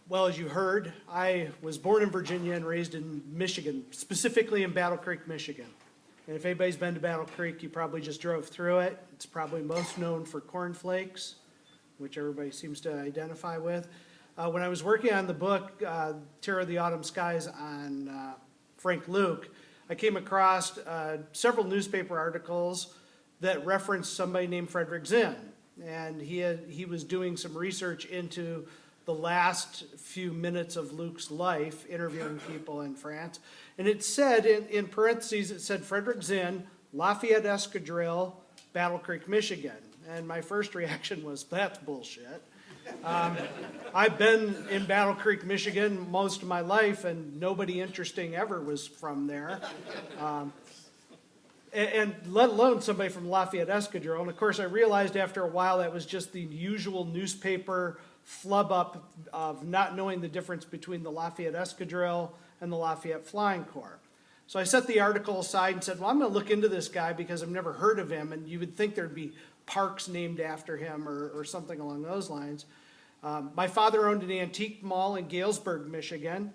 Well, as you heard, I was born in Virginia and raised in Michigan, specifically in Battle Creek, Michigan. And if anybody's been to Battle Creek, you probably just drove through it. It's probably most known for cornflakes, which everybody seems to identify with. When I was working on the book, Terror of the Autumn Skies on Frank Luke, I came across several newspaper articles that referenced somebody named Fredrick Zinn. And he was doing some research into the last few minutes of Luke's life, interviewing people in France. And it said, in parentheses, it said Fredrick Zinn, Lafayette Escadrille, Battle Creek, Michigan. And my first reaction was, that's bullshit. I've been in Battle Creek, Michigan most of my life, and nobody interesting ever was from there. And let alone somebody from Lafayette Escadrille. And of course, I realized after a while that was just the usual newspaper flub up of not knowing the difference between the Lafayette Escadrille and the Lafayette Flying Corps. So I set the article aside and said, well, I'm going to look into this guy because I've never heard of him, and you would think there'd be parks named after him or something along those lines. My father owned an antique mall in Galesburg, Michigan,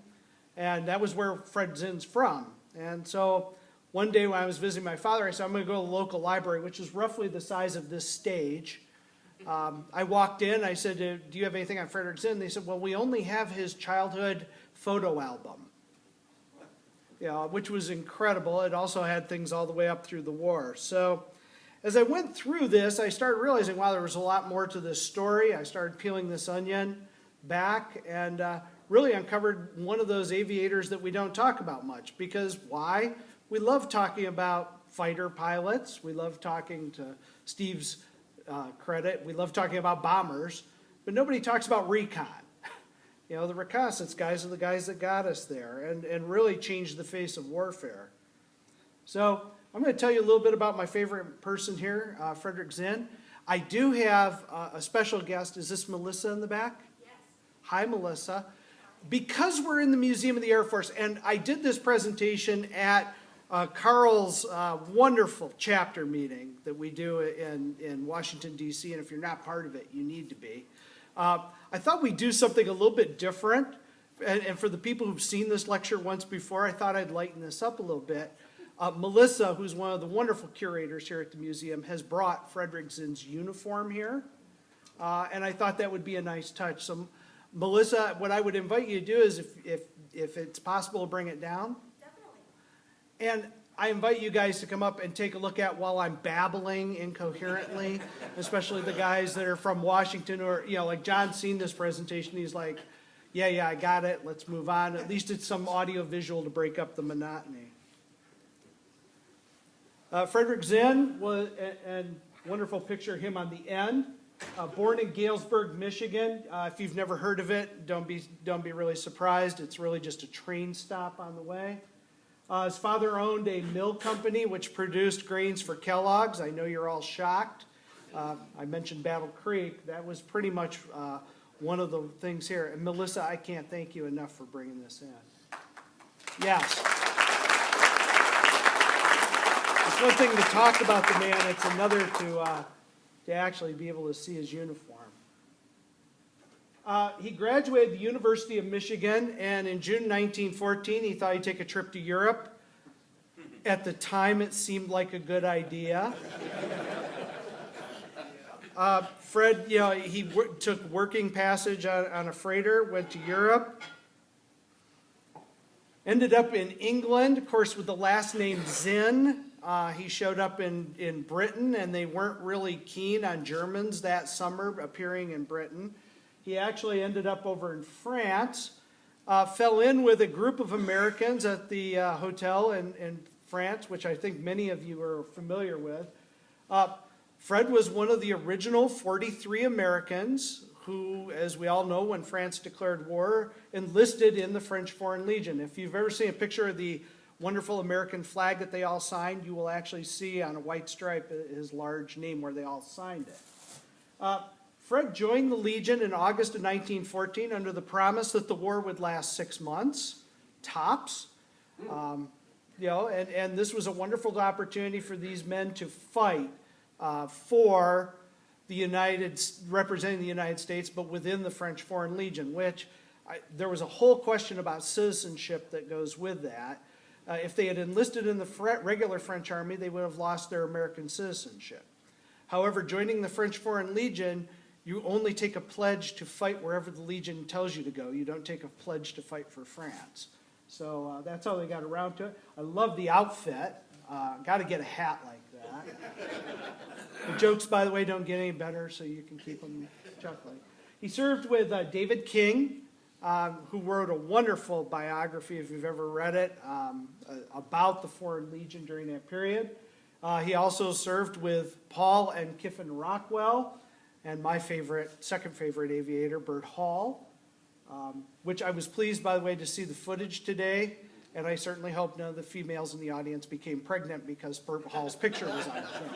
and that was where Fred Zinn's from. And so one day when I was visiting my father, I said, I'm going to go to the local library, which is roughly the size of this stage. I walked in, I said, do you have anything on Fredrick Zinn? They said, well, we only have his childhood photo album, which was incredible. It also had things all the way up through the war. So as I went through this, I started realizing, wow, there was a lot more to this story. I started peeling this onion back and really uncovered one of those aviators that we don't talk about much. Because why? We love talking about fighter pilots. We love talking to Steve's credit. We love talking about bombers, but nobody talks about recon. The reconnaissance guys are the guys that got us there and really changed the face of warfare. So I'm going to tell you a little bit about my favorite person here, Fredrick Zinn. I do have a special guest. Is this Melissa in the back? Yes. Hi, Melissa. Because we're in the Museum of the Air Force, and I did this presentation at Carl's wonderful chapter meeting that we do in Washington, D.C., and if you're not part of it, you need to be. I thought we'd do something a little bit different, and for the people who've seen this lecture once before, I thought I'd lighten this up a little bit. Melissa, who's one of the wonderful curators here at the museum, has brought Fredrick Zinn's uniform here, and I thought that would be a nice touch. So, Melissa, what I would invite you to do is, if it's possible, to bring it down. And I invite you guys to come up and take a look at while I'm babbling incoherently, especially the guys that are from Washington or, like John's seen this presentation. He's like, yeah, I got it. Let's move on. At least it's some audio visual to break up the monotony. Fredrick Zinn was, and wonderful picture of him on the end. Born in Galesburg, Michigan. If you've never heard of it, don't be really surprised. It's really just a train stop on the way. His father owned a mill company which produced grains for Kellogg's. I know you're all shocked. I mentioned Battle Creek. That was pretty much one of the things here. And Melissa, I can't thank you enough for bringing this in. Yes. It's one thing to talk about the man. It's another to actually be able to see his uniform. He graduated the University of Michigan, and in June 1914, he thought he'd take a trip to Europe. At the time, it seemed like a good idea. Fred, he took working passage on a freighter, went to Europe, ended up in England, of course, with the last name Zinn. He showed up in Britain, and they weren't really keen on Germans that summer appearing in Britain. He actually ended up over in France, fell in with a group of Americans at the hotel in France, which I think many of you are familiar with. Fred was one of the original 43 Americans who, as we all know, when France declared war, enlisted in the French Foreign Legion. If you've ever seen a picture of the wonderful American flag that they all signed, you will actually see on a white stripe his large name where they all signed it. Fred joined the Legion in August of 1914 under the promise that the war would last 6 months, tops. And this was a wonderful opportunity for these men to fight for representing the United States, but within the French Foreign Legion, which there was a whole question about citizenship that goes with that. If they had enlisted in the regular French army, they would have lost their American citizenship. However, joining the French Foreign Legion, you only take a pledge to fight wherever the Legion tells you to go. You don't take a pledge to fight for France. So that's how they got around to it. I love the outfit. Got to get a hat like that. The jokes, by the way, don't get any better, so you can keep them chuckling. He served with David King, who wrote a wonderful biography, if you've ever read it, about the Foreign Legion during that period. He also served with Paul and Kiffin Rockwell, and my second favorite aviator, Bert Hall, which I was pleased, by the way, to see the footage today, and I certainly hope none of the females in the audience became pregnant because Bert Hall's picture was on the film.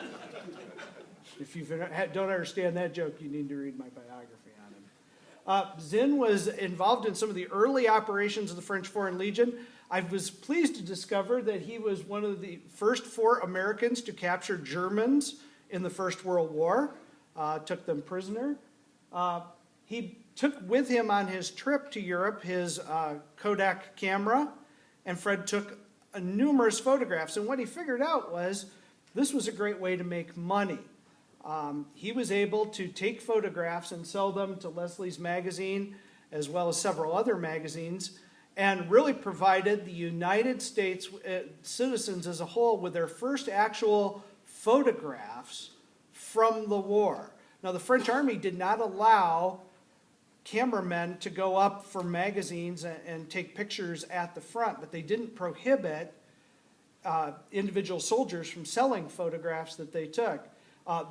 If you don't understand that joke, you need to read my biography on him. Zinn was involved in some of the early operations of the French Foreign Legion. I was pleased to discover that he was one of the first 4 Americans to capture Germans in the First World War, took them prisoner. He took with him on his trip to Europe his Kodak camera, and Fred took numerous photographs. And what he figured out was this was a great way to make money. He was able to take photographs and sell them to Leslie's magazine, as well as several other magazines, and really provided the United States citizens as a whole with their first actual photographs from the war. Now, the French Army did not allow cameramen to go up for magazines and take pictures at the front, but they didn't prohibit individual soldiers from selling photographs that they took.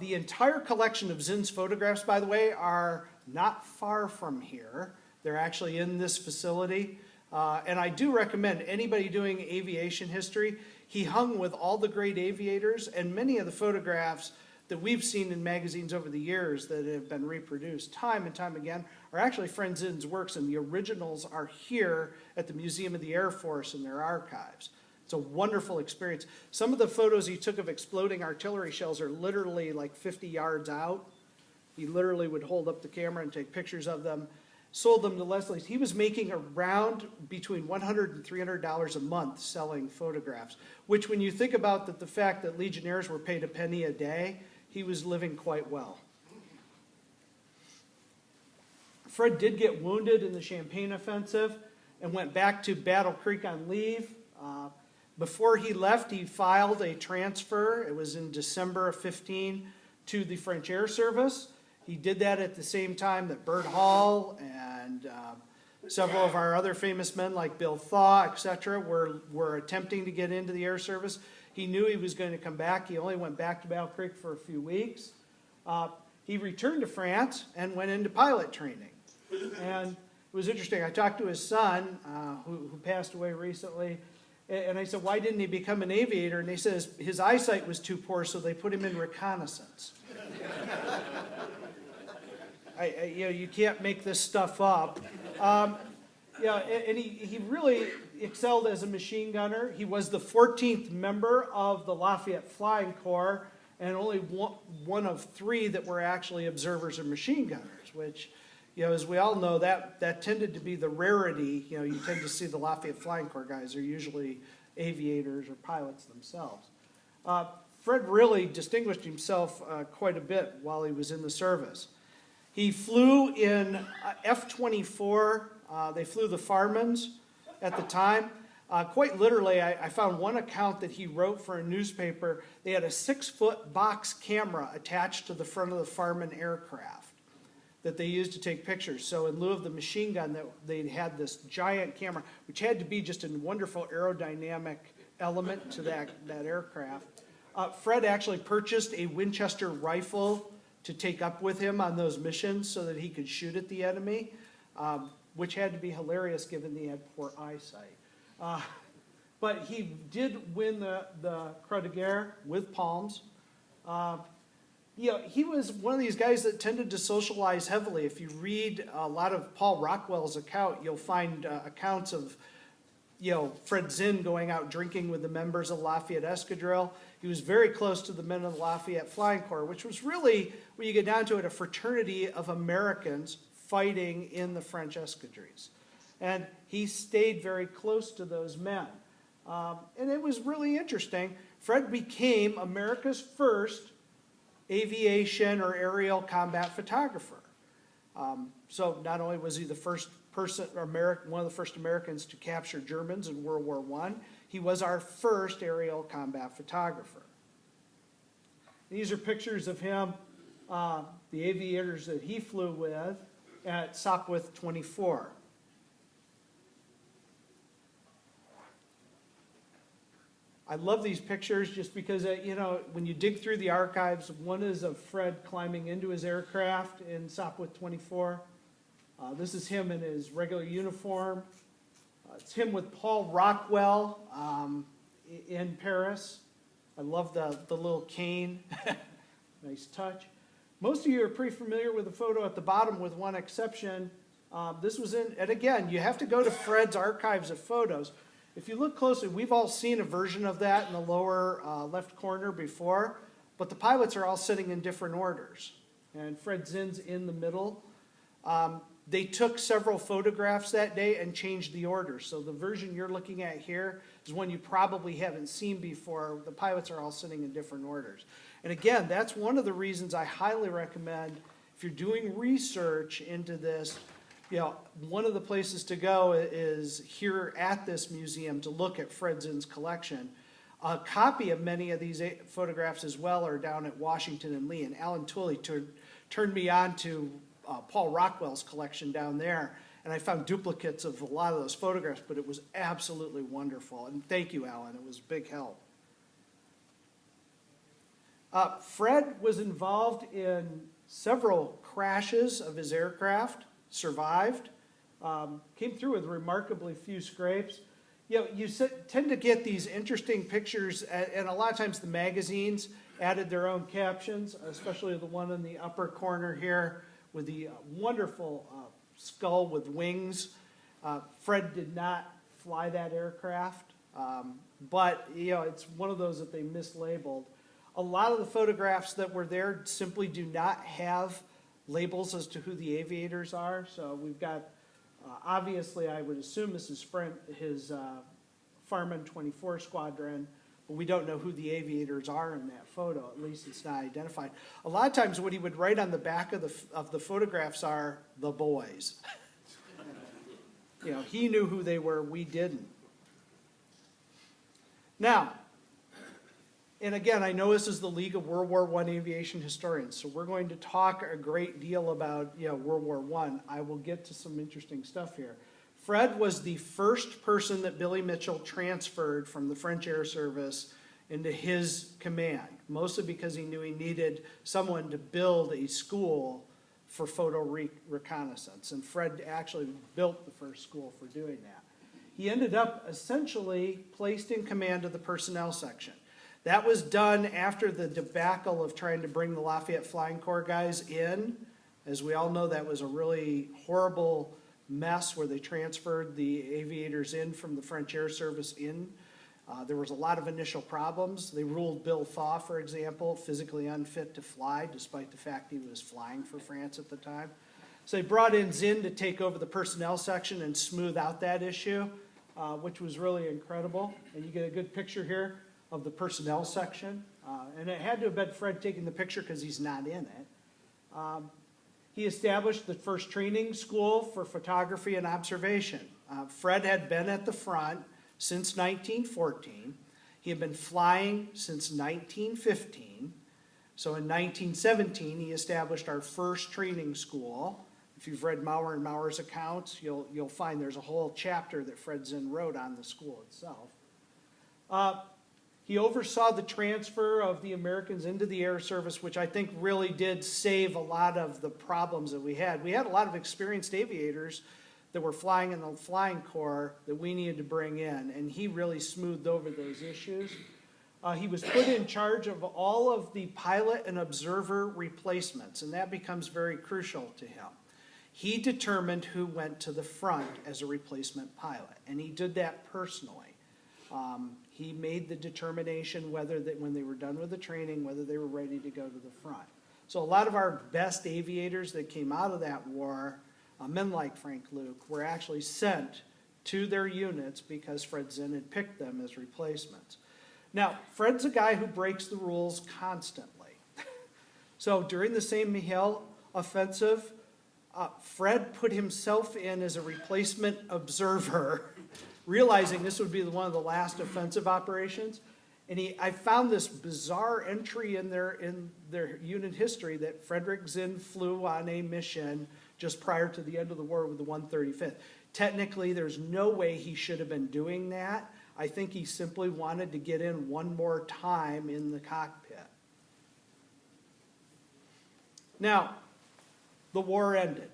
The entire collection of Zinn's photographs, by the way, are not far from here. They're actually in this facility. And I do recommend anybody doing aviation history, he hung with all the great aviators, and many of the photographs that we've seen in magazines over the years that have been reproduced time and time again are actually Fred Zinn's works, and the originals are here at the Museum of the Air Force in their archives. It's a wonderful experience. Some of the photos he took of exploding artillery shells are literally like 50 yards out. He literally would hold up the camera and take pictures of them, sold them to Leslie's. He was making around between $100 and $300 a month selling photographs, which when you think about the fact that Legionnaires were paid a penny a day, he was living quite well. Fred did get wounded in the Champagne offensive and went back to Battle Creek on leave. Before he left, he filed a transfer. It was in December of 15 to the French Air Service. He did that at the same time that Bert Hall and several of our other famous men like Bill Thaw, etc., were attempting to get into the Air Service. He knew he was going to come back. He only went back to Battle Creek for a few weeks. He returned to France and went into pilot training. And it was interesting. I talked to his son, who passed away recently, and I said, why didn't he become an aviator? And he says his eyesight was too poor, so they put him in reconnaissance. You can't make this stuff up. And he really excelled as a machine gunner. He was the 14th member of the Lafayette Flying Corps, and only one of 3 that were actually observers and machine gunners, which, as we all know, that tended to be the rarity. You tend to see the Lafayette Flying Corps guys are usually aviators or pilots themselves. Fred really distinguished himself quite a bit while he was in the service. He flew in F-24. They flew the Farmans at the time. Quite literally, I found one account that he wrote for a newspaper. They had a 6-foot box camera attached to the front of the Farman aircraft that they used to take pictures. So in lieu of the machine gun, they had this giant camera, which had to be just a wonderful aerodynamic element to that aircraft. Fred actually purchased a Winchester rifle to take up with him on those missions so that he could shoot at the enemy, which had to be hilarious given he had poor eyesight. But he did win the Croix de Guerre with Palms. He was one of these guys that tended to socialize heavily. If you read a lot of Paul Rockwell's account, you'll find accounts of Fred Zinn going out drinking with the members of Lafayette Escadrille. He was very close to the men of the Lafayette Flying Corps, which was really, when you get down to it, a fraternity of Americans fighting in the French escadrilles. And he stayed very close to those men. And it was really interesting. Fred became America's first aviation or aerial combat photographer. So not only was he the first person, one of the first Americans to capture Germans in World War I, he was our first aerial combat photographer. These are pictures of him, the aviators that he flew with at Sopwith 24. I love these pictures just because, you know, when you dig through the archives, one is of Fred climbing into his aircraft in Sopwith 24. This is him in his regular uniform. It's him with Paul Rockwell in Paris. I love the little cane. Nice touch. Most of you are pretty familiar with the photo at the bottom with one exception. This was in, and again, you have to go to Fred's archives of photos. If you look closely, we've all seen a version of that in the lower left corner before, but the pilots are all sitting in different orders. And Fred Zinn's in the middle. They took several photographs that day and changed the order. So the version you're looking at here is one you probably haven't seen before. The pilots are all sitting in different orders. And again, that's one of the reasons I highly recommend, if you're doing research into this, you know, one of the places to go is here at this museum to look at Fred Zinn's collection. A copy of many of these photographs as well are down at Washington and Lee. And Alan Twilley turned me on to Paul Rockwell's collection down there. And I found duplicates of a lot of those photographs, but it was absolutely wonderful. And thank you, Alan. It was a big help. Fred was involved in several crashes of his aircraft. Survived, came through with remarkably few scrapes. You know, you tend to get these interesting pictures, and a lot of times the magazines added their own captions, especially the one in the upper corner here with the wonderful skull with wings. Fred did not fly that aircraft, but you know, it's one of those that they mislabeled. A lot of the photographs that were there simply do not have labels as to who the aviators are. So we've got, obviously I would assume this is his Farman 24 squadron, but we don't know who the aviators are in that photo. At least it's not identified. A lot of times what he would write on the back of the photographs are the boys. You know, he knew who they were, we didn't. Now, and again, I know this is the League of World War I Aviation Historians, so we're going to talk a great deal about, you know, World War I. I will get to some interesting stuff here. Fred was the first person that Billy Mitchell transferred from the French Air Service into his command, mostly because he knew he needed someone to build a school for photo reconnaissance, and Fred actually built the first school for doing that. He ended up essentially placed in command of the personnel section. That was done after the debacle of trying to bring the Lafayette Flying Corps guys in. As we all know, that was a really horrible mess where they transferred the aviators in from the French Air Service in. There was a lot of initial problems. They ruled Bill Thaw, for example, physically unfit to fly, despite the fact he was flying for France at the time. So they brought in Zinn to take over the personnel section and smooth out that issue, which was really incredible. And you get a good picture here of the personnel section. And it had to have been Fred taking the picture because he's not in it. He established the first training school for photography and observation. Fred had been at the front since 1914. He had been flying since 1915. So in 1917, he established our first training school. If you've read Maurer and Maurer's accounts, you'll find there's a whole chapter that Fred Zinn wrote on the school itself. He oversaw the transfer of the Americans into the Air Service, which I think really did save a lot of the problems that we had. We had a lot of experienced aviators that were flying in the Flying Corps that we needed to bring in, and he really smoothed over those issues. He was put in charge of all of the pilot and observer replacements, and that becomes very crucial to him. He determined who went to the front as a replacement pilot, and he did that personally. He made the determination whether that when they were done with the training, whether they were ready to go to the front. So a lot of our best aviators that came out of that war men like Frank Luke, were actually sent to their units because Fred Zinn had picked them as replacements. Now, Fred's a guy who breaks the rules constantly. So during the St. Mihiel offensive, Fred put himself in as a replacement observer, realizing this would be one of the last offensive operations. And I found this bizarre entry in their unit history that Fredrick Zinn flew on a mission just prior to the end of the war with the 135th. Technically, there's no way he should have been doing that. I think he simply wanted to get in one more time in the cockpit. Now, the war ended.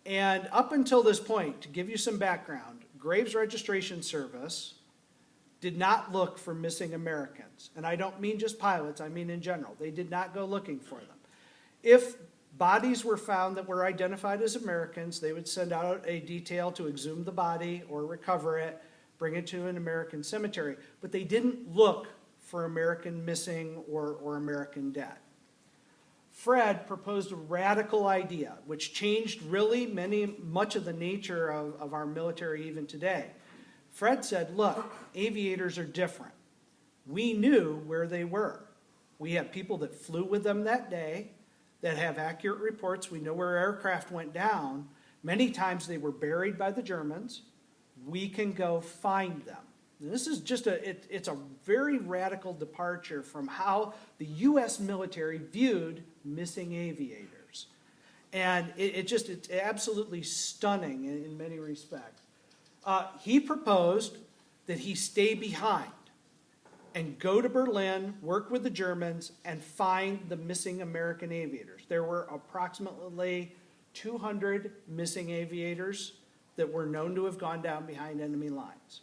And up until this point, to give you some background, Graves Registration Service did not look for missing Americans. And I don't mean just pilots, I mean in general. They did not go looking for them. If bodies were found that were identified as Americans, they would send out a detail to exhume the body or recover it, bring it to an American cemetery. But they didn't look for American missing or American dead. Fred proposed a radical idea, which changed really much of the nature of our military even today. Fred said, look, aviators are different. We knew where they were. We have people that flew with them that day that have accurate reports. We know where aircraft went down. Many times they were buried by the Germans. We can go find them. And this is just it's a very radical departure from how the U.S. military viewed missing aviators. And it's absolutely stunning in many respects. He proposed that he stay behind and go to Berlin, work with the Germans, and find the missing American aviators. There were approximately 200 missing aviators that were known to have gone down behind enemy lines,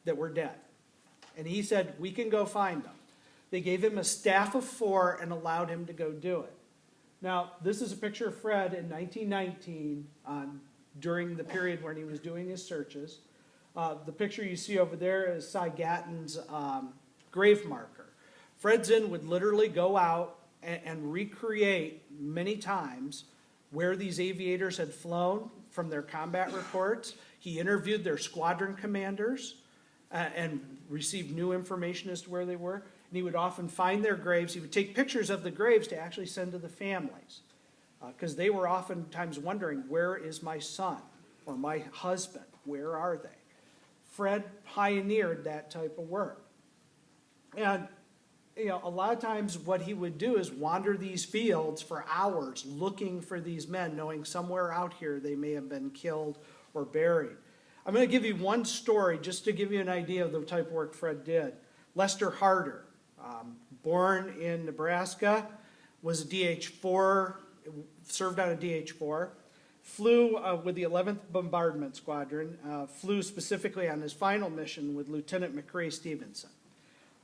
that were dead. And he said, we can go find them. They gave him a staff of 4 and allowed him to go do it. Now, this is a picture of Fred in 1919 during the period when he was doing his searches. The picture you see over there is Cy Gatton's grave marker. Fred Zinn would literally go out and recreate many times where these aviators had flown from their combat reports. He interviewed their squadron commanders and received new information as to where they were. And he would often find their graves. He would take pictures of the graves to actually send to the families, because they were oftentimes wondering, where is my son or my husband? Where are they? Fred pioneered that type of work. And a lot of times what he would do is wander these fields for hours looking for these men, knowing somewhere out here they may have been killed or buried. I'm going to give you one story just to give you an idea of the type of work Fred did. Lester Harder, born in Nebraska, was a DH-4, served on a DH-4, flew with the 11th Bombardment Squadron, flew specifically on his final mission with Lieutenant McCrae Stevenson.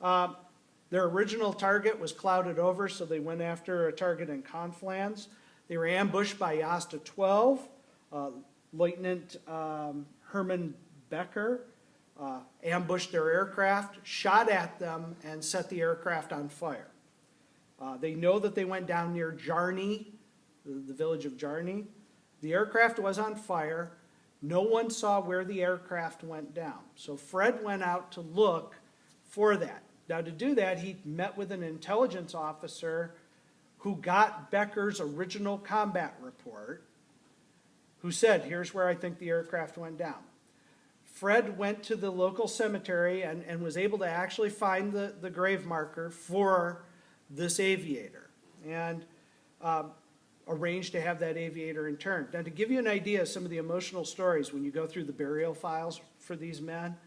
Their original target was clouded over, so they went after a target in Conflans. They were ambushed by Yasta 12. Lieutenant Herman Becker ambushed their aircraft, shot at them, and set the aircraft on fire. They know that they went down near Jarny, the village of Jarny. The aircraft was on fire. No one saw where the aircraft went down. So Fred went out to look for that. Now, to do that, he met with an intelligence officer who got Becker's original combat report, who said, here's where I think the aircraft went down. Fred went to the local cemetery and was able to actually find the grave marker for this aviator and arranged to have that aviator interned. Now, to give you an idea of some of the emotional stories when you go through the burial files for these men,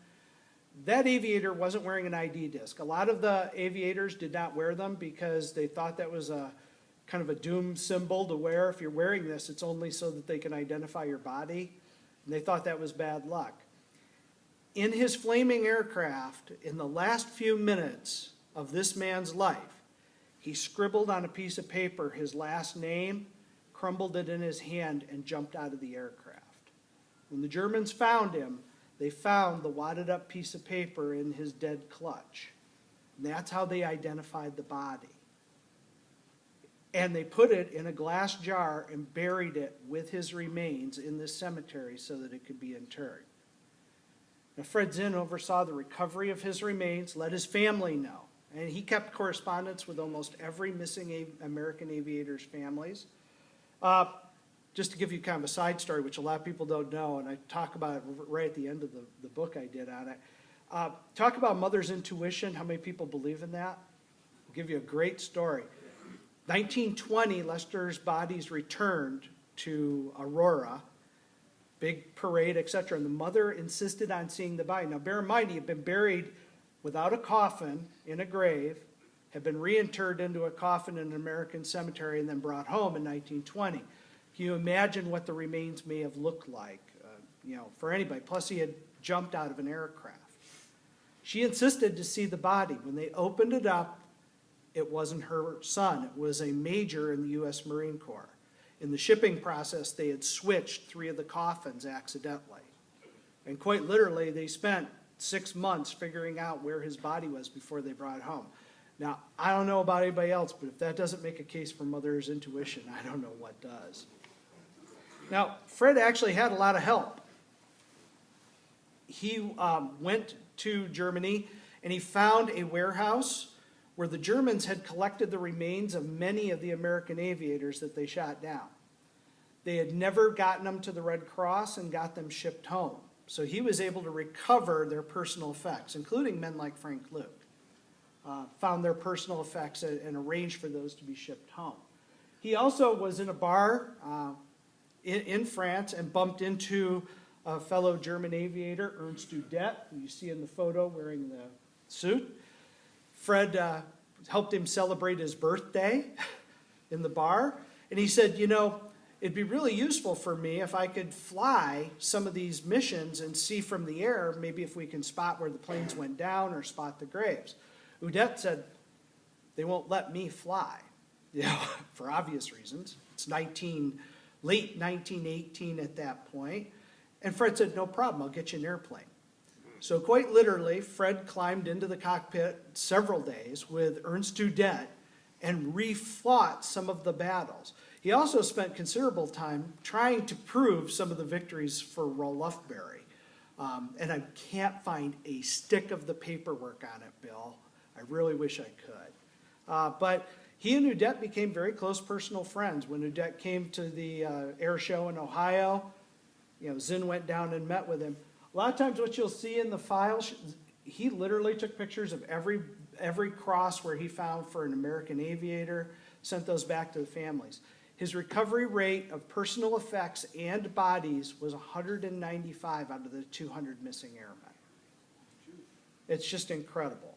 that aviator wasn't wearing an ID disc. A lot of the aviators did not wear them because they thought that was a kind of a doom symbol to wear. If you're wearing this, it's only so that they can identify your body. And they thought that was bad luck. In his flaming aircraft, in the last few minutes of this man's life, he scribbled on a piece of paper his last name, crumbled it in his hand, and jumped out of the aircraft. When the Germans found him, they found the wadded up piece of paper in his dead clutch. And that's how they identified the body. And they put it in a glass jar and buried it with his remains in this cemetery so that it could be interred. Now, Fred Zinn oversaw the recovery of his remains, let his family know, and he kept correspondence with almost every missing American aviator's families. Just to give you kind of a side story, which a lot of people don't know, and I talk about it right at the end of the book I did on it. Talk about mother's intuition, how many people believe in that? I'll give you a great story. 1920, Lester's bodies returned to Aurora, big parade, etc. And the mother insisted on seeing the body. Now, bear in mind, he had been buried without a coffin in a grave, had been reinterred into a coffin in an American cemetery, and then brought home in 1920. Can you imagine what the remains may have looked like, for anybody? Plus, he had jumped out of an aircraft. She insisted to see the body. When they opened it up, it wasn't her son. It was a major in the U.S. Marine Corps. In the shipping process, they had switched 3 of the coffins accidentally. And quite literally, they spent 6 months figuring out where his body was before they brought it home. Now, I don't know about anybody else, but if that doesn't make a case for mother's intuition, I don't know what does. Now, Fred actually had a lot of help. He went to Germany, and he found a warehouse where the Germans had collected the remains of many of the American aviators that they shot down. They had never gotten them to the Red Cross and got them shipped home. So he was able to recover their personal effects, including men like Frank Luke. Found their personal effects and arranged for those to be shipped home. He also was in a bar in France and bumped into a fellow German aviator, Ernst Udet, who you see in the photo wearing the suit. Fred helped him celebrate his birthday in the bar, and he said, it'd be really useful for me if I could fly some of these missions and see from the air, maybe if we can spot where the planes went down or spot the graves. Udet said, they won't let me fly, for obvious reasons. It's late 1918 at that point. And Fred said, no problem, I'll get you an airplane. So quite literally, Fred climbed into the cockpit several days with Ernst Udet and refought some of the battles. He also spent considerable time trying to prove some of the victories for Rolufberry. And I can't find a stick of the paperwork on it, Bill. I really wish I could. But he and Udet became very close personal friends. When Udet came to the air show in Ohio, Zinn went down and met with him. A lot of times what you'll see in the files, he literally took pictures of every cross where he found for an American aviator, sent those back to the families. His recovery rate of personal effects and bodies was 195 out of the 200 missing airmen. It's just incredible.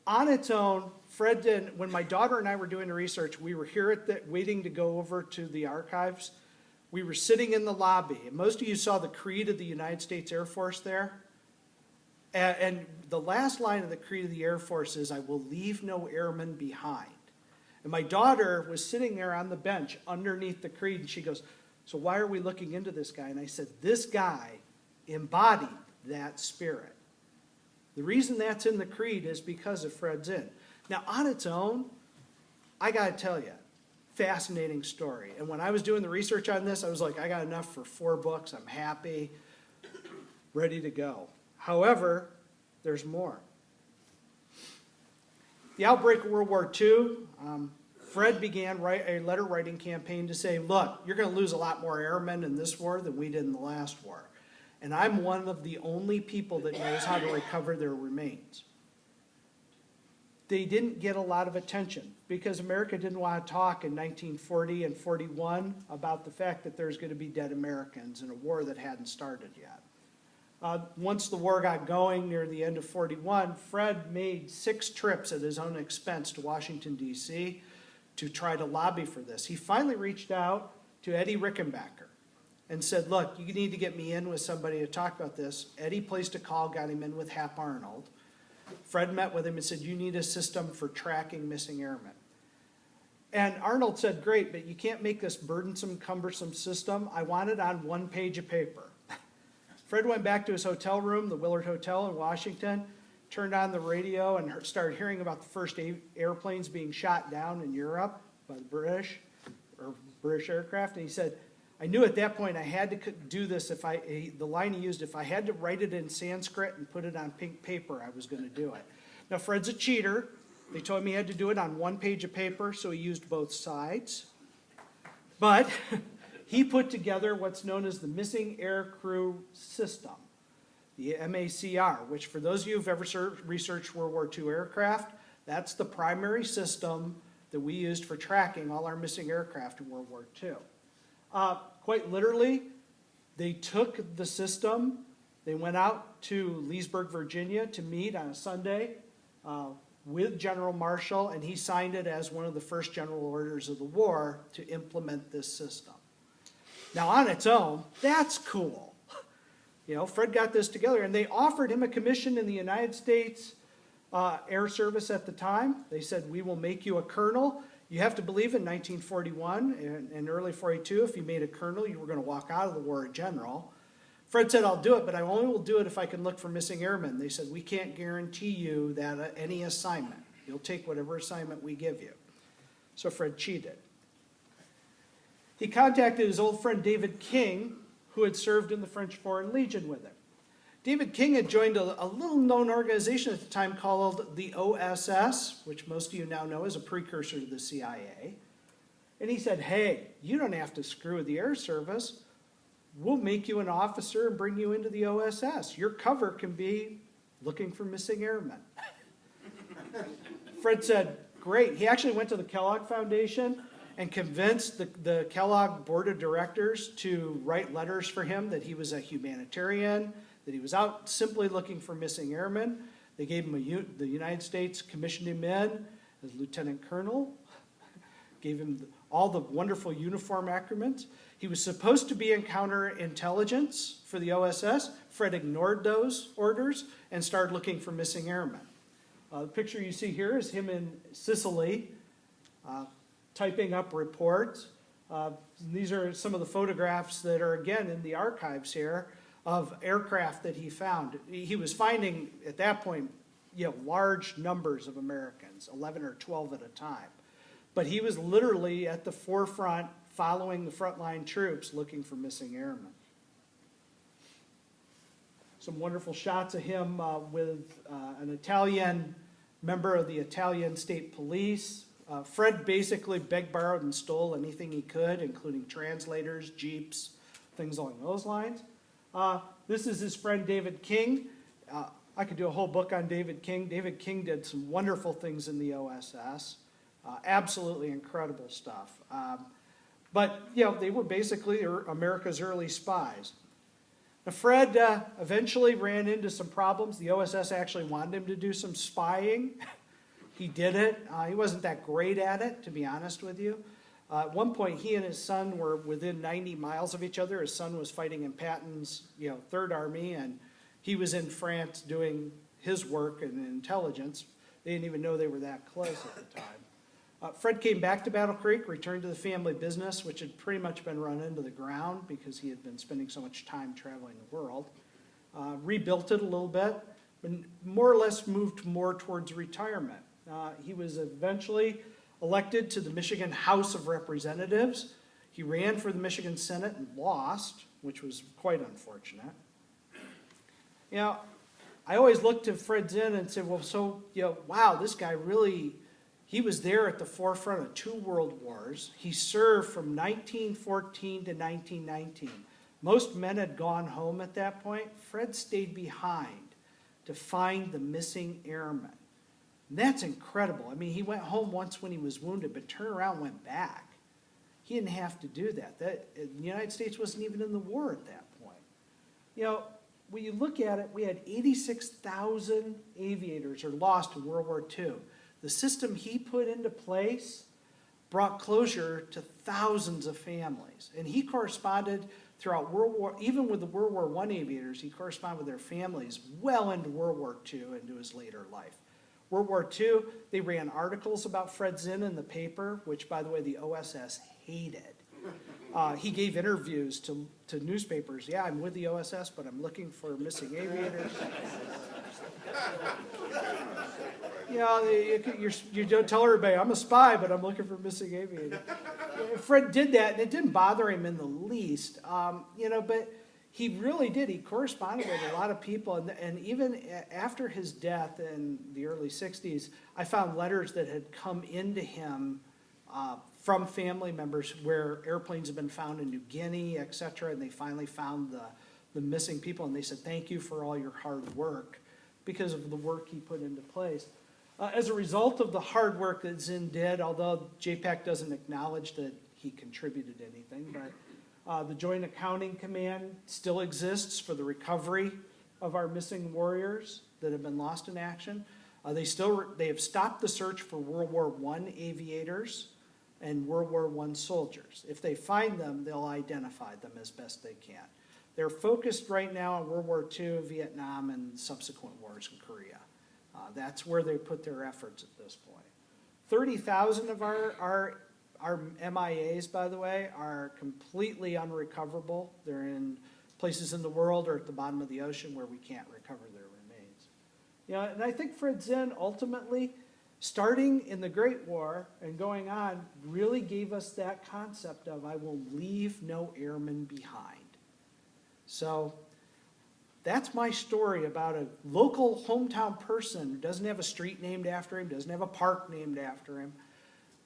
On its own, Fred didn't, when my daughter and I were doing the research, we were here waiting to go over to the archives. We were sitting in the lobby, and most of you saw the creed of the United States Air Force there. And the last line of the creed of the Air Force is, I will leave no airman behind. And my daughter was sitting there on the bench underneath the creed, and she goes, so why are we looking into this guy? And I said, this guy embodied that spirit. The reason that's in the creed is because of Fred Zinn. Now, on its own, I got to tell you, fascinating story. And when I was doing the research on this, I was like, I got enough for 4 books. I'm happy, ready to go. However, there's more. The outbreak of World War II, Fred began a letter writing campaign to say, look, you're going to lose a lot more airmen in this war than we did in the last war. And I'm one of the only people that knows how to recover their remains. They didn't get a lot of attention because America didn't want to talk in 1940 and 41 about the fact that there's going to be dead Americans in a war that hadn't started yet. Once the war got going near the end of 41, Fred made 6 trips at his own expense to Washington, D.C. to try to lobby for this. He finally reached out to Eddie Rickenbacker and said, look, you need to get me in with somebody to talk about this. Eddie placed a call, got him in with Hap Arnold. Fred met with him and said, you need a system for tracking missing airmen. And Arnold said, great, but you can't make this burdensome, cumbersome system. I want it on 1 page of paper. Fred went back to his hotel room, the Willard Hotel in Washington, turned on the radio and started hearing about the first airplanes being shot down in Europe. by the British, or British aircraft, and he said, I knew at that point I had to do this the line he used, if I had to write it in Sanskrit and put it on pink paper, I was going to do it. Now, Fred's a cheater. They told him he had to do it on one page of paper, so he used both sides. But he put together what's known as the Missing Air Crew System, the MACR, which for those of you who've ever researched World War II aircraft, that's the primary system that we used for tracking all our missing aircraft in World War II. Quite literally, they took the system, they went out to Leesburg, Virginia to meet on a Sunday with General Marshall, and he signed it as one of the first general orders of the war to implement this system. Now, on its own, that's cool. You know, Fred got this together, and they offered him a commission in the United States Air Service at the time. They said, we will make you a colonel. You have to believe in 1941 and early 42, if you made a colonel, you were going to walk out of the war a general. Fred said, I'll do it, but I only will do it if I can look for missing airmen. They said, we can't guarantee you that any assignment. You'll take whatever assignment we give you. So Fred cheated. He contacted his old friend David King, who had served in the French Foreign Legion with him. David King had joined a little-known organization at the time called the OSS, which most of you now know is a precursor to the CIA. And he said, hey, you don't have to screw with the Air Service. We'll make you an officer and bring you into the OSS. Your cover can be looking for missing airmen. Fred said, great. He actually went to the Kellogg Foundation and convinced the Kellogg Board of Directors to write letters for him that he was a humanitarian, that he was out simply looking for missing airmen. They gave him the United States commissioned him in as lieutenant colonel, gave him all the wonderful uniform accoutrements. He was supposed to be in counterintelligence for the OSS. Fred ignored those orders and started looking for missing airmen. The picture you see here is him in Sicily, typing up reports. These are some of the photographs that are, again, in the archives here of aircraft that he found. He was finding, at that point, large numbers of Americans, 11 or 12 at a time. But he was literally at the forefront, following the frontline troops, looking for missing airmen. Some wonderful shots of him with an Italian member of the Italian State Police. Fred basically begged, borrowed, and stole anything he could, including translators, jeeps, things along those lines. This is his friend David King. I could do a whole book on David King. David King did some wonderful things in the OSS. Absolutely incredible stuff. But they were basically America's early spies. Now, Fred eventually ran into some problems. The OSS actually wanted him to do some spying. He did it. He wasn't that great at it, to be honest with you. At one point, he and his son were within 90 miles of each other. His son was fighting in Patton's, Third Army, and he was in France doing his work in intelligence. They didn't even know they were that close at the time. Fred came back to Battle Creek, returned to the family business, which had pretty much been run into the ground because he had been spending so much time traveling the world. Rebuilt it a little bit, but more or less moved more towards retirement. He was eventually elected to the Michigan House of Representatives. He ran for the Michigan Senate and lost, which was quite unfortunate. I always looked to Fred Zinn and said, well, so, wow, this guy really, he was there at the forefront of 2 world wars. He served from 1914 to 1919. Most men had gone home at that point. Fred stayed behind to find the missing airmen. And that's incredible. I mean, he went home once when he was wounded, but turned around and went back. He didn't have to do that. The United States wasn't even in the war at that point. When you look at it, we had 86,000 aviators are lost in World War II. The system he put into place brought closure to thousands of families. And he corresponded throughout even with the World War I aviators, he corresponded with their families well into World War II, into his later life. World War II, they ran articles about Fred Zinn in the paper, which, by the way, the OSS hated. He gave interviews to newspapers. Yeah, I'm with the OSS, but I'm looking for missing aviators. You know, you don't tell everybody, I'm a spy, but I'm looking for missing aviator. Fred did that, and it didn't bother him in the least. You know, but he really did. He corresponded with a lot of people, and even after his death in the early 60s, I found letters that had come into him from family members where airplanes have been found in New Guinea, et cetera, and they finally found the missing people, and they said, thank you for all your hard work because of the work he put into place. As a result of the hard work that Zinn did, although JPAC doesn't acknowledge that he contributed anything, but the Joint Accounting Command still exists for the recovery of our missing warriors that have been lost in action. They have stopped the search for World War I aviators and World War I soldiers. If they find them, they'll identify them as best they can. They're focused right now on World War II, Vietnam, and subsequent wars in Korea. That's where they put their efforts at this point. 30,000 of our MIAs, by the way, are completely unrecoverable. They're in places in the world or at the bottom of the ocean where we can't recover their remains. You know, and I think Fred Zinn ultimately, starting in the Great War and going on, really gave us that concept of I will leave no airmen behind. So that's my story about a local hometown person who doesn't have a street named after him, doesn't have a park named after him,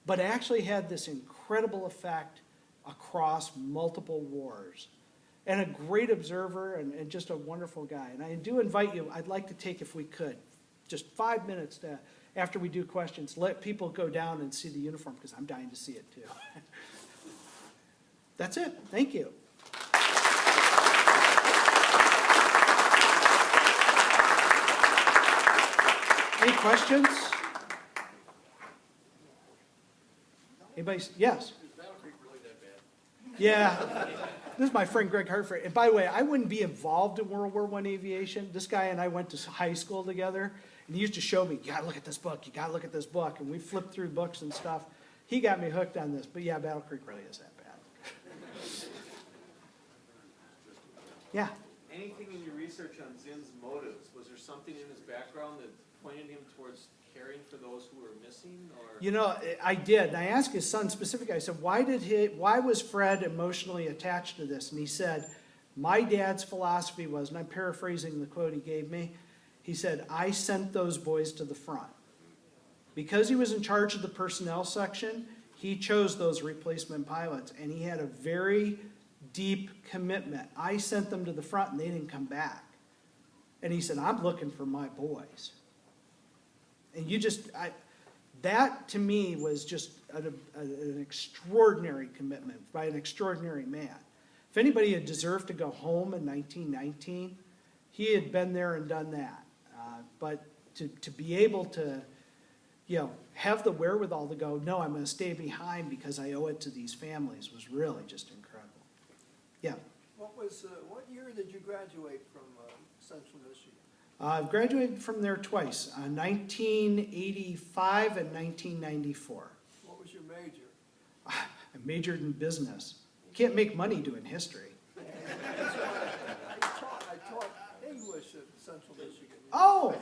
but actually had this incredible effect across multiple wars. And a great observer and just a wonderful guy. And I do invite you, I'd like to take, if we could, just 5 minutes to, after we do questions, let people go down and see the uniform, because I'm dying to see it too. That's it. Thank you. Any questions? Anybody? Yes. Is Battle Creek really that bad? Yeah. This is my friend Greg Hartford. And by the way, I wouldn't be involved in World War I aviation. This guy and I went to high school together, and he used to show me, you gotta look at this book, you gotta look at this book. And we flipped through books and stuff. He got me hooked on this. But yeah, Battle Creek really is that bad. Yeah. Anything in your research on Zinn's motives? Was there something in his background that pointed him towards caring for those who were missing? Or? You know, I did. And I asked his son specifically, I said, why was Fred emotionally attached to this? And he said, my dad's philosophy was, and I'm paraphrasing the quote he gave me, he said, I sent those boys to the front. Because he was in charge of the personnel section, he chose those replacement pilots, and he had a very deep commitment. I sent them to the front, and they didn't come back. And he said, I'm looking for my boys. And that to me was just an extraordinary commitment by an extraordinary man. If anybody had deserved to go home in 1919, he had been there and done that. But to be able to, have the wherewithal to go, no, I'm going to stay behind because I owe it to these families was really just incredible. Yeah. What year did you graduate from Central Michigan? I've graduated from there twice, 1985 and 1994. What was your major? I majored in business. Can't make money doing history. I taught English at Central Michigan. Oh!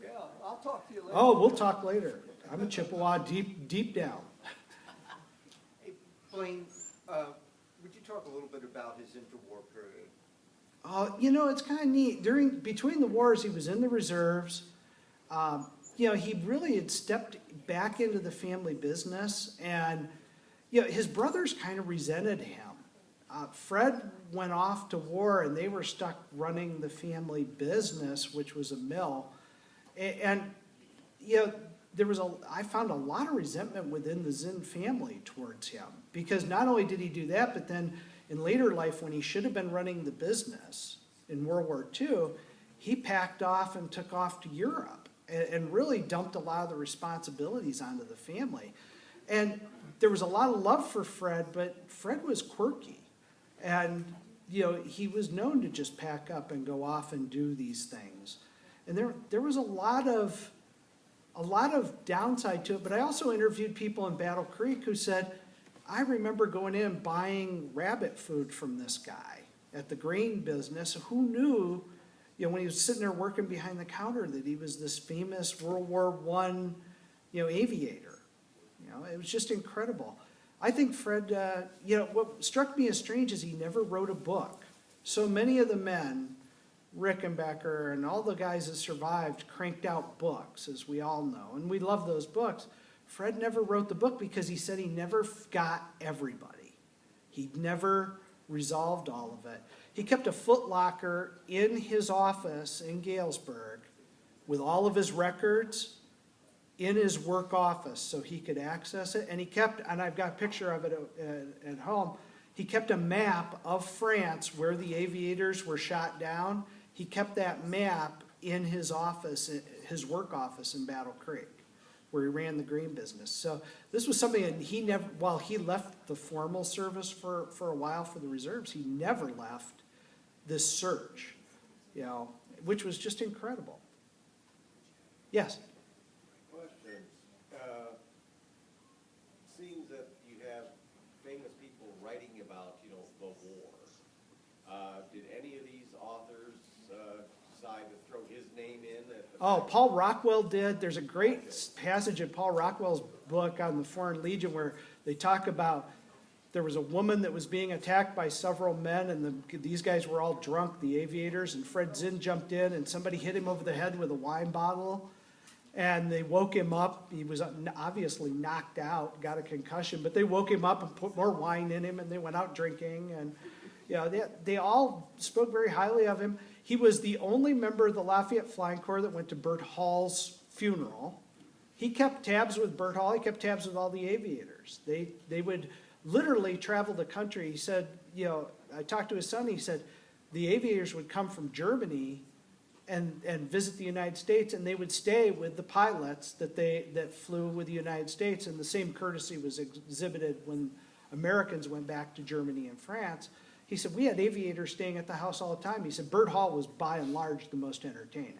Yeah, I'll talk to you later. Oh, we'll talk later. I'm a Chippewa deep down. Hey, Blaine, would you talk a little bit about his interwar period? It's kind of neat. Between the wars, he was in the reserves. He really had stepped back into the family business, and his brothers kind of resented him. Fred went off to war, and they were stuck running the family business, which was a mill. And I found a lot of resentment within the Zinn family towards him, because not only did he do that, but then in later life, when he should have been running the business in World War II, he packed off and took off to Europe and really dumped a lot of the responsibilities onto the family. And there was a lot of love for Fred, but Fred was quirky. And, he was known to just pack up and go off and do these things. And there was a lot of downside to it, but I also interviewed people in Battle Creek who said, I remember going in buying rabbit food from this guy at the grain business. Who knew, when he was sitting there working behind the counter, that he was this famous World War I, aviator. It was just incredible. I think Fred, what struck me as strange is he never wrote a book. So many of the men, Rickenbacker and all the guys that survived, cranked out books, as we all know, and we love those books. Fred never wrote the book because he said he never got everybody. He never resolved all of it. He kept a footlocker in his office in Galesburg with all of his records in his work office so he could access it. And he kept, and I've got a picture of it at home, he kept a map of France where the aviators were shot down. He kept that map in his office, his work office in Battle Creek, where he ran the grain business. So this was something that he never, while he left the formal service for a while for the reserves, he never left this search, which was just incredible. Yes? Question. Seems that you have famous people writing about, the war. Did any of these authors decide to throw his name in? Paul Rockwell did. There's a great passage in Paul Rockwell's book on the Foreign Legion where they talk about there was a woman that was being attacked by several men, and these guys were all drunk, the aviators, and Fred Zinn jumped in, and somebody hit him over the head with a wine bottle, and they woke him up. He was obviously knocked out, got a concussion, but they woke him up and put more wine in him, and they went out drinking, and they all spoke very highly of him. He was the only member of the Lafayette Flying Corps that went to Bert Hall's funeral. He kept tabs with Bert Hall. He kept tabs with all the aviators. They would literally travel the country. He said, I talked to his son, he said, the aviators would come from Germany and visit the United States, and they would stay with the pilots that flew with the United States, and the same courtesy was exhibited when Americans went back to Germany and France. He said, we had aviators staying at the house all the time. He said, Bert Hall was by and large the most entertaining.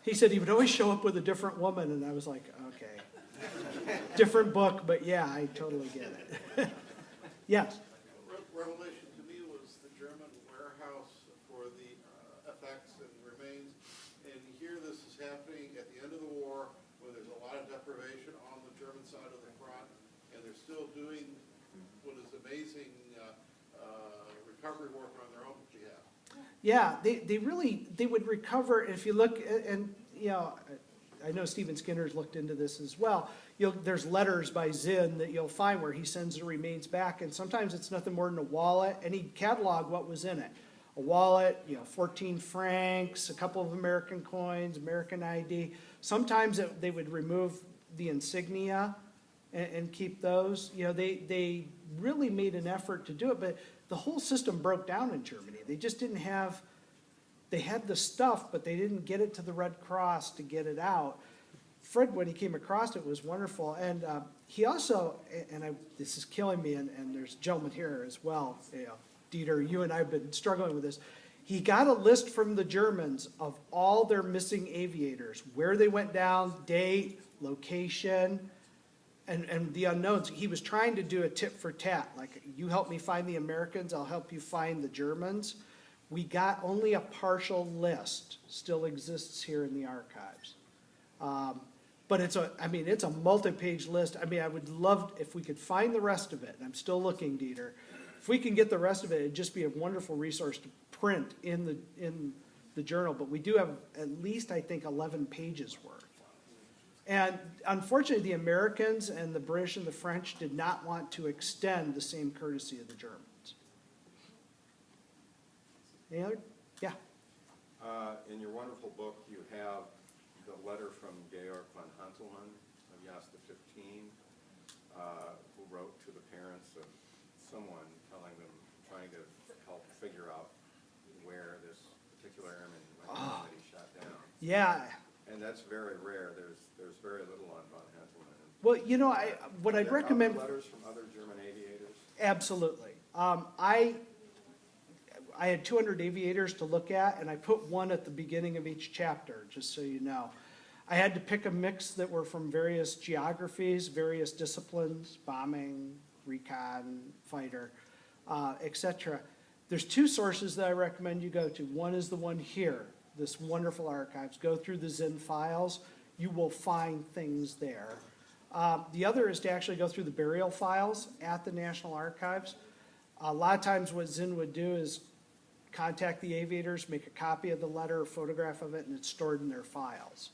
He said he would always show up with a different woman, and I was like, okay. Different book, but yeah, I totally get it. Yes? Revelation to me was the German warehouse for the effects and remains. And here this is happening at the end of the war where there's a lot of deprivation on the German side of the front, and they're still doing what is amazing recovery work on their own behalf. Yeah, they would recover. If you look, and I know Stephen Skinner's looked into this as well. There's letters by Zinn that you'll find where he sends the remains back, and sometimes it's nothing more than a wallet, and he'd catalog what was in it. A wallet, 14 francs, a couple of American coins, American ID. Sometimes they would remove the insignia and keep those. They really made an effort to do it, but the whole system broke down in Germany. They just didn't have, they had the stuff, but they didn't get it to the Red Cross to get it out. Fred, when he came across it, was wonderful. And he also, this is killing me, and there's a gentleman here as well, Dieter, you and I have been struggling with this. He got a list from the Germans of all their missing aviators, where they went down, date, location, and the unknowns. He was trying to do a tit for tat, like you help me find the Americans, I'll help you find the Germans. We got only a partial list, still exists here in the archives. But it's a multi-page list. I would love if we could find the rest of it, and I'm still looking, Dieter. If we can get the rest of it, it'd just be a wonderful resource to print in the journal. But we do have at least, I think, 11 pages worth. And unfortunately, the Americans and the British and the French did not want to extend the same courtesy of the Germans. Any other? Yeah. In your wonderful book, you have the letter from Georg von Hanselmann of Yasta 15, who wrote to the parents of someone trying to help figure out where this particular airman went that he shot down. Yeah. And that's very rare. There's very little on von Hanselmann. Well, what I'd recommend. Letters from other German aviators? Absolutely. I had 200 aviators to look at, and I put one at the beginning of each chapter, just so you know. I had to pick a mix that were from various geographies, various disciplines, bombing, recon, fighter, etc. There's two sources that I recommend you go to. One is the one here, this wonderful archives. Go through the Zinn files. You will find things there. The other is to actually go through the burial files at the National Archives. A lot of times what Zinn would do is contact the aviators, make a copy of the letter, a photograph of it, and it's stored in their files.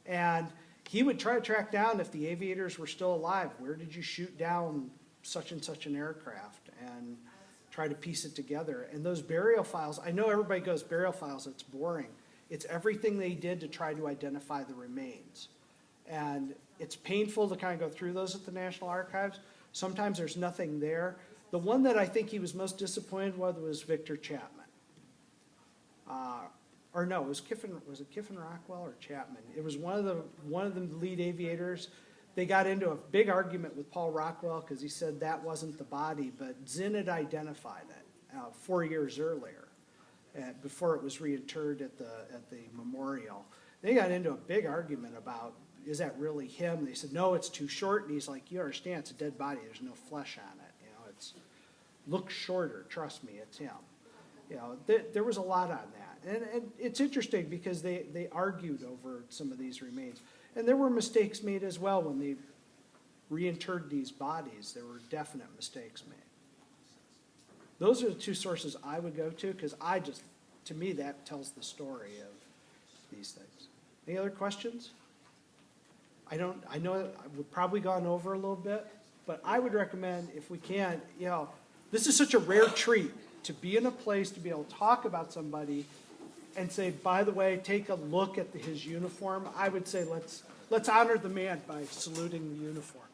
And he would try to track down if the aviators were still alive. Where did you shoot down such and such an aircraft? And try to piece it together. And those burial files, I know everybody goes burial files, it's boring. It's everything they did to try to identify the remains. And it's painful to kind of go through those at the National Archives. Sometimes there's nothing there. The one that I think he was most disappointed with was Victor Chapman. Or no, was it Kiffin Rockwell or Chapman? It was one of the lead aviators. They got into a big argument with Paul Rockwell because he said that wasn't the body, but Zinn had identified it 4 years earlier, before it was reinterred at the memorial. They got into a big argument about, is that really him? They said, no, it's too short. And he's like, you understand, it's a dead body. There's no flesh on it. You know, it's looks shorter. Trust me, it's him. You know, there was a lot on that. And it's interesting because they argued over some of these remains. And there were mistakes made as well when they reinterred these bodies. There were definite mistakes made. Those are the two sources I would go to because to me, that tells the story of these things. Any other questions? I know we've probably gone over a little bit, but I would recommend, if we can, you know, this is such a rare treat to be in a place to be able to talk about somebody and say, by the way, take a look at his uniform. I would say let's honor the man by saluting the uniform.